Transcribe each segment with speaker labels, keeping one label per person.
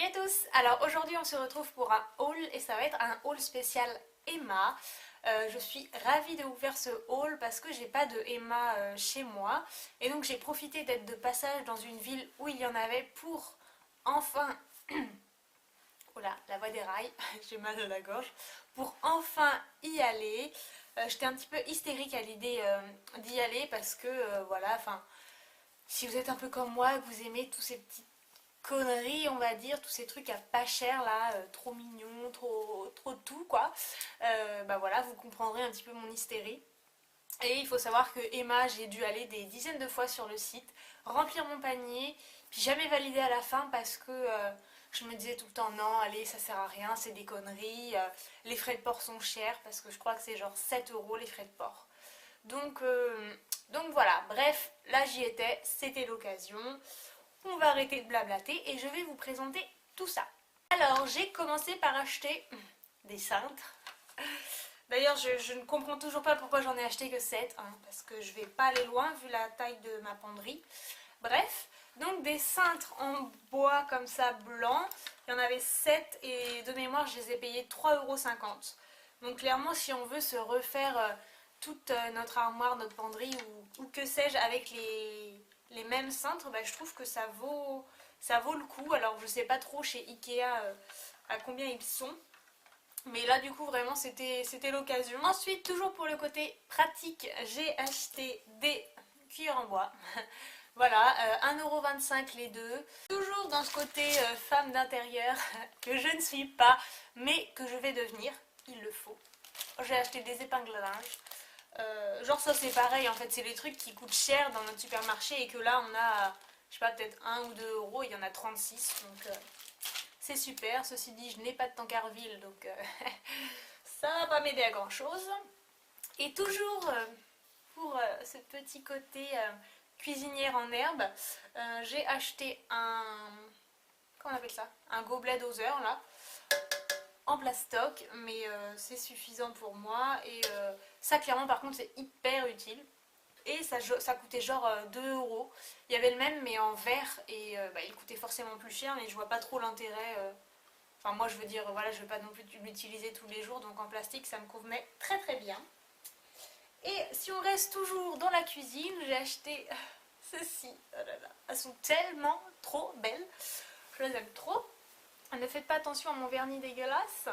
Speaker 1: Salut à tous! Alors aujourd'hui on se retrouve pour un haul et ça va être un haul spécial Emma. Je suis ravie de vous faire ce haul parce que j'ai pas de Emma chez moi et donc j'ai profité d'être de passage dans une ville où il y en avait pour enfin... Oh là, la voix déraille, j'ai mal à la gorge. Pour enfin y aller. J'étais un petit peu hystérique à l'idée d'y aller parce que voilà, enfin... Si vous êtes un peu comme moi, que vous aimez tous ces petits conneries, on va dire, tous ces trucs à pas cher là, trop mignons, trop tout quoi, bah voilà, vous comprendrez un petit peu mon hystérie. Et il faut savoir que Emma, j'ai dû aller des dizaines de fois sur le site, remplir mon panier, puis jamais valider à la fin parce que je me disais tout le temps non, allez, ça sert à rien, c'est des conneries, les frais de port sont chers parce que je crois que c'est genre 7 € les frais de port. Donc voilà, bref, là j'y étais, c'était l'occasion. On va arrêter de blablater et je vais vous présenter tout ça. Alors, j'ai commencé par acheter des cintres. D'ailleurs, je ne comprends toujours pas pourquoi j'en ai acheté que 7, hein, parce que je vais pas aller loin vu la taille de ma penderie. Bref, donc des cintres en bois comme ça, blanc. Il y en avait 7 et de mémoire, je les ai payés 3,50 €. Donc clairement, si on veut se refaire toute notre armoire, notre penderie ou que sais-je avec les mêmes cintres, bah, je trouve que ça vaut le coup. Alors je sais pas trop chez Ikea à combien ils sont. Mais là du coup vraiment c'était l'occasion. Ensuite, toujours pour le côté pratique, j'ai acheté des cuillères en bois. Voilà, 1,25 € les deux. Toujours dans ce côté femme d'intérieur que je ne suis pas, mais que je vais devenir, il le faut. J'ai acheté des épingles à linge. Genre ça c'est pareil en fait, c'est les trucs qui coûtent cher dans notre supermarché et que là on a, je sais pas, peut-être 1 ou 2 €, il y en a 36, donc c'est super. Ceci dit, je n'ai pas de Tancarville, donc ça va pas m'aider à grand chose. Et toujours pour ce petit côté cuisinière en herbe, j'ai acheté un, comment on appelle ça, un gobelet doseur là, en plastoc, mais c'est suffisant pour moi et ça clairement par contre c'est hyper utile. Et ça coûtait genre 2 €. Il y avait le même mais en verre et bah, il coûtait forcément plus cher, mais je vois pas trop l'intérêt. Enfin moi je veux dire, voilà, je vais pas non plus l'utiliser tous les jours, donc en plastique ça me convenait très très bien. Et si on reste toujours dans la cuisine, j'ai acheté ceci. Oh là là, elles sont tellement trop belles. Je les aime trop. Ne faites pas attention à mon vernis dégueulasse.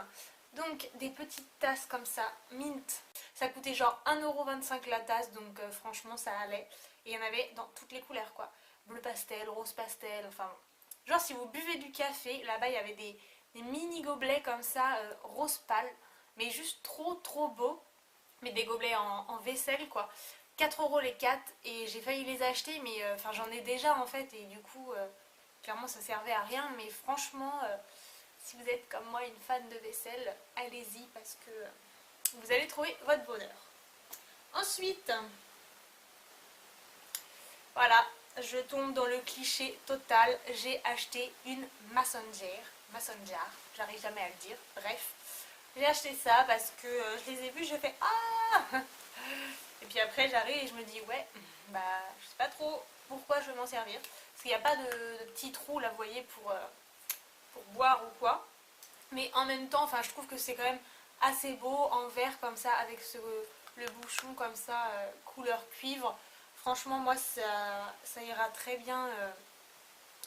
Speaker 1: Donc des petites tasses comme ça, mint. Ça coûtait genre 1,25 € la tasse, donc franchement ça allait. Et il y en avait dans toutes les couleurs quoi. Bleu pastel, rose pastel, enfin bon. Genre si vous buvez du café, là-bas il y avait des mini gobelets comme ça, rose pâle. Mais juste trop beau. Mais des gobelets en vaisselle quoi. 4 € les 4 et j'ai failli les acheter mais enfin j'en ai déjà en fait et du coup clairement ça servait à rien, mais franchement si vous êtes comme moi une fan de vaisselle, allez-y parce que vous allez trouver votre bonheur. Ensuite, voilà, je tombe dans le cliché total, j'ai acheté une Messenger, j'arrive jamais à le dire, bref. J'ai acheté ça parce que je les ai vus, je fais ah. Et puis après j'arrive et je me dis ouais, bah je sais pas trop pourquoi je vais m'en servir. Parce qu'il n'y a pas de petits trous là, vous voyez, pour boire ou quoi. Mais en même temps, enfin je trouve que c'est quand même assez beau en verre comme ça, avec le bouchon comme ça, couleur cuivre. Franchement moi ça ira très bien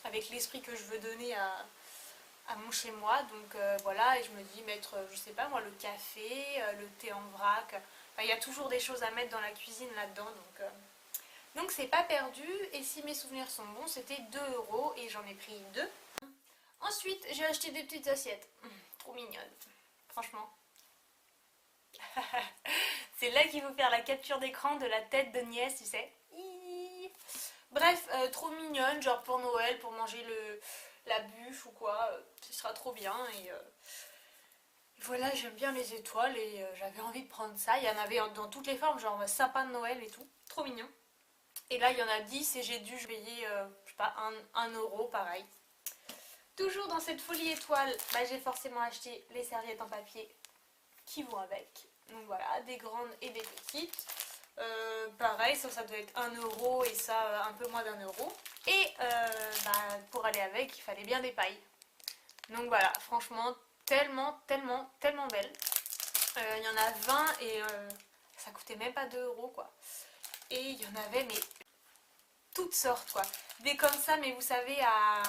Speaker 1: avec l'esprit que je veux donner à mon chez moi. Donc voilà, et je me dis mettre, je sais pas moi, le café, le thé en vrac. Enfin, il y a toujours des choses à mettre dans la cuisine là-dedans. Donc c'est pas perdu. Et si mes souvenirs sont bons, c'était 2 € et j'en ai pris deux. Ensuite, j'ai acheté des petites assiettes. Trop mignonnes. Franchement. C'est là qu'il faut faire la capture d'écran de la tête de nièce, tu sais. Bref, trop mignonne, genre pour Noël, pour manger la bûche ou quoi. Ce sera trop bien. Et voilà, j'aime bien les étoiles et j'avais envie de prendre ça. Il y en avait dans toutes les formes, genre sapin de Noël et tout. Trop mignon. Et là, il y en a 10 et j'ai dû payer, je sais pas, 1 € pareil. Toujours dans cette folie étoile, bah, j'ai forcément acheté les serviettes en papier qui vont avec. Donc voilà, des grandes et des petites. Pareil, ça doit être 1 € et ça un peu moins d'1 €. Et bah, pour aller avec, il fallait bien des pailles. Donc voilà, franchement, tellement, tellement, tellement belle. Il y en a 20 et ça coûtait même pas 2 euros quoi. Et il y en avait mais toutes sortes quoi. Des comme ça, mais vous savez, à,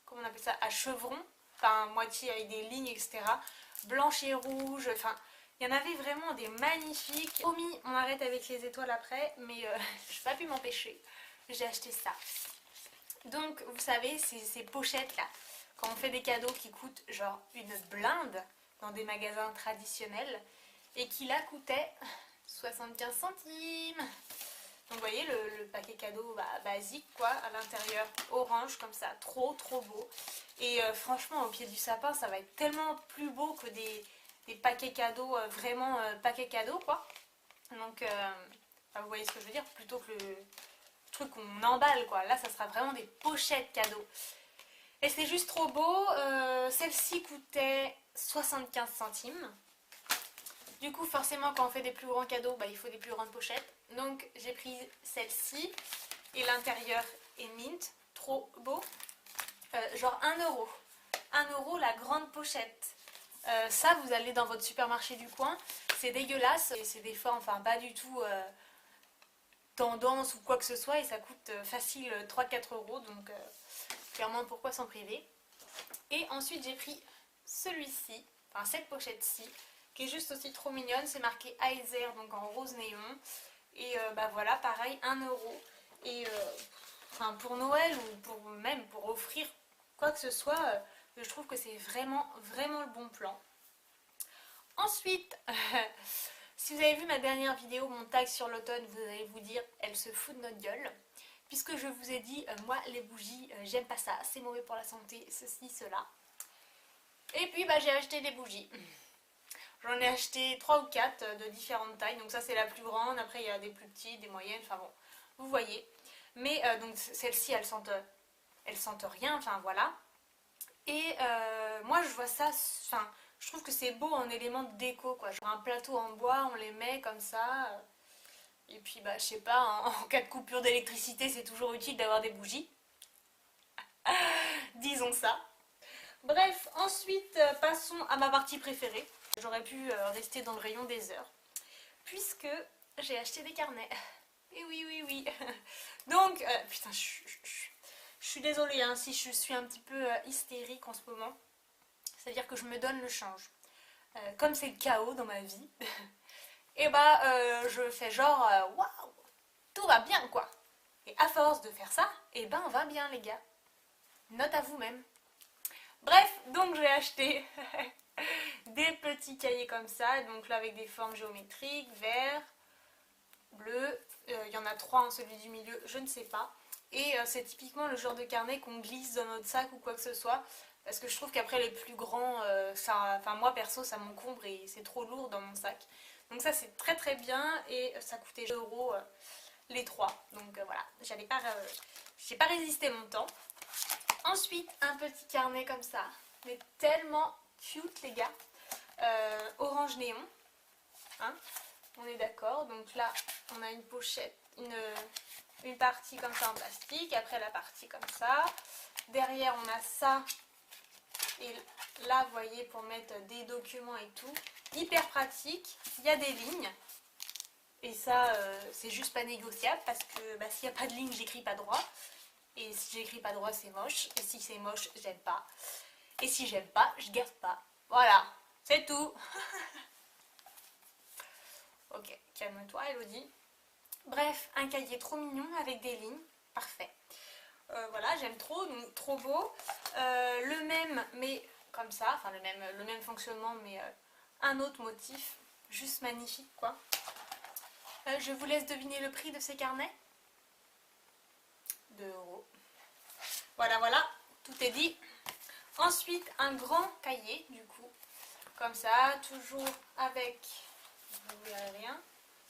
Speaker 1: comment on appelle ça, à chevron, enfin moitié avec des lignes, etc. Blanche et rouge, enfin, il y en avait vraiment des magnifiques. Promis, on arrête avec les étoiles après, mais je n'ai pas pu m'empêcher. J'ai acheté ça. Donc, vous savez, ces pochettes là, quand on fait des cadeaux qui coûtent genre une blinde dans des magasins traditionnels et qui là coûtaient 75 centimes. Donc vous voyez le paquet cadeau basique quoi, à l'intérieur orange comme ça, trop trop beau. Et franchement au pied du sapin ça va être tellement plus beau que des paquets cadeaux, vraiment paquets cadeaux quoi. Donc vous voyez ce que je veux dire, plutôt que le truc qu'on emballe quoi. Là ça sera vraiment des pochettes cadeaux. Et c'est juste trop beau, celle-ci coûtait 75 centimes. Du coup, forcément, quand on fait des plus grands cadeaux, il faut des plus grandes pochettes. Donc, j'ai pris celle-ci. Et l'intérieur est mint. Trop beau. Genre 1 euro. 1 euro la grande pochette. Ça, vous allez dans votre supermarché du coin. C'est dégueulasse. Et c'est des formes, enfin, pas du tout tendance ou quoi que ce soit. Et ça coûte facile 3-4 euros. Donc, clairement, pourquoi s'en priver. Et ensuite, j'ai pris celui-ci. Enfin, cette pochette-ci. Qui est juste aussi trop mignonne, c'est marqué Heiser, donc en rose néon. Et voilà, pareil, 1 euro. Et enfin, pour Noël ou même pour offrir quoi que ce soit, je trouve que c'est vraiment, vraiment le bon plan. Ensuite, si vous avez vu ma dernière vidéo, mon tag sur l'automne, vous allez vous dire, elle se fout de notre gueule. Puisque je vous ai dit, moi les bougies, j'aime pas ça, c'est mauvais pour la santé, ceci, cela. Et puis j'ai acheté des bougies. J'en ai acheté 3 ou 4 de différentes tailles. Donc ça c'est la plus grande. Après il y a des plus petites, des moyennes. Enfin bon, vous voyez. Mais donc celles-ci elles sentent rien. Enfin voilà. Et moi je vois ça. Enfin je trouve que c'est beau en élément de déco quoi. Genre un plateau en bois, on les met comme ça. Et puis je sais pas, en cas de coupure d'électricité c'est toujours utile d'avoir des bougies. Disons ça. Bref, ensuite passons à ma partie préférée. J'aurais pu rester dans le rayon des heures. Puisque j'ai acheté des carnets. Et oui, oui, oui. Donc, putain, je suis désolée hein, si je suis un petit peu hystérique en ce moment. C'est-à-dire que je me donne le change. Comme c'est le chaos dans ma vie, et je fais genre, waouh, tout va bien quoi. Et à force de faire ça, on va bien les gars. Note à vous-même. Bref, donc j'ai acheté des petits cahiers comme ça, donc là avec des formes géométriques, vert, bleu, il y en a 3 en celui du milieu, je ne sais pas. Et c'est typiquement le genre de carnet qu'on glisse dans notre sac ou quoi que ce soit, parce que je trouve qu'après les plus grands, enfin moi perso ça m'encombre et c'est trop lourd dans mon sac. Donc ça c'est très très bien et ça coûtait 2 euros les 3. Donc voilà, j'ai pas résisté longtemps. Ensuite un petit carnet comme ça, mais tellement cute les gars, orange néon, hein, on est d'accord. Donc là on a une pochette, une partie comme ça en plastique, après la partie comme ça, derrière on a ça, et là vous voyez pour mettre des documents et tout, hyper pratique, il y a des lignes, et ça c'est juste pas négociable parce que s'il n'y a pas de ligne j'écris pas droit, et si j'écris pas droit c'est moche, et si c'est moche j'aime pas, et si j'aime pas je garde pas, voilà, c'est tout. Ok, calme-toi Elodie. Bref, un cahier trop mignon avec des lignes, parfait. Voilà, j'aime trop, donc trop beau. Le même, mais comme ça, enfin le même fonctionnement, mais un autre motif, juste magnifique quoi. Je vous laisse deviner le prix de ces carnets. 2 euros. Voilà, voilà, tout est dit. Ensuite, un grand cahier, du coup, comme ça, toujours avec, vous verrez rien,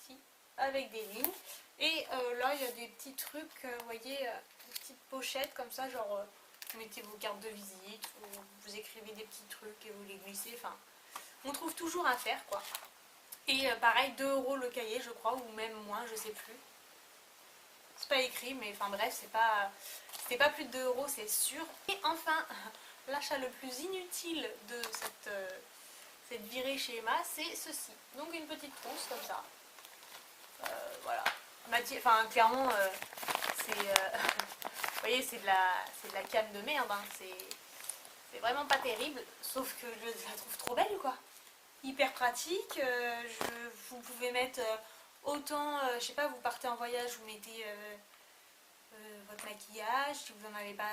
Speaker 1: si, avec des lignes. Et là, il y a des petits trucs, vous voyez, des petites pochettes comme ça, genre, vous mettez vos cartes de visite, ou vous écrivez des petits trucs et vous les glissez, enfin, on trouve toujours à faire, quoi. Et pareil, 2 euros le cahier, je crois, ou même moins, je sais plus. C'est pas écrit, mais enfin bref, c'était pas plus de 2 euros, c'est sûr. Et enfin, l'achat le plus inutile de cette virée chez Emma, c'est ceci. Donc une petite trousse comme ça. Voilà. Enfin, clairement, c'est... vous voyez, c'est de la canne de merde. Hein. C'est vraiment pas terrible. Sauf que je la trouve trop belle, quoi. Hyper pratique. Vous pouvez mettre autant... je sais pas, vous partez en voyage, vous mettez... votre maquillage, si vous n'en avez pas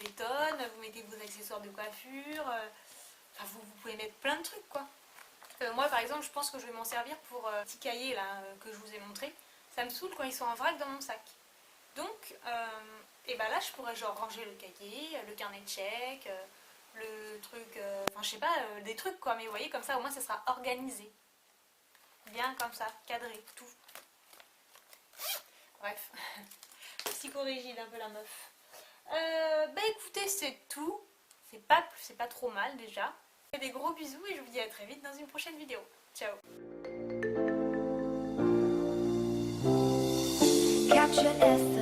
Speaker 1: des tonnes, vous mettez vos accessoires de coiffure, enfin vous pouvez mettre plein de trucs quoi. Moi par exemple je pense que je vais m'en servir pour petit cahier là que je vous ai montré, ça me saoule quand ils sont en vrac dans mon sac. Donc et ben là je pourrais genre ranger le cahier, le carnet de chèques, le truc, enfin je sais pas, des trucs quoi, mais vous voyez comme ça au moins ça sera organisé. Bien comme ça, cadré, tout. Bref. Psychorigide un peu la meuf. Bah écoutez, c'est tout. C'est pas trop mal déjà. Je vous fais des gros bisous et je vous dis à très vite dans une prochaine vidéo. Ciao. Capture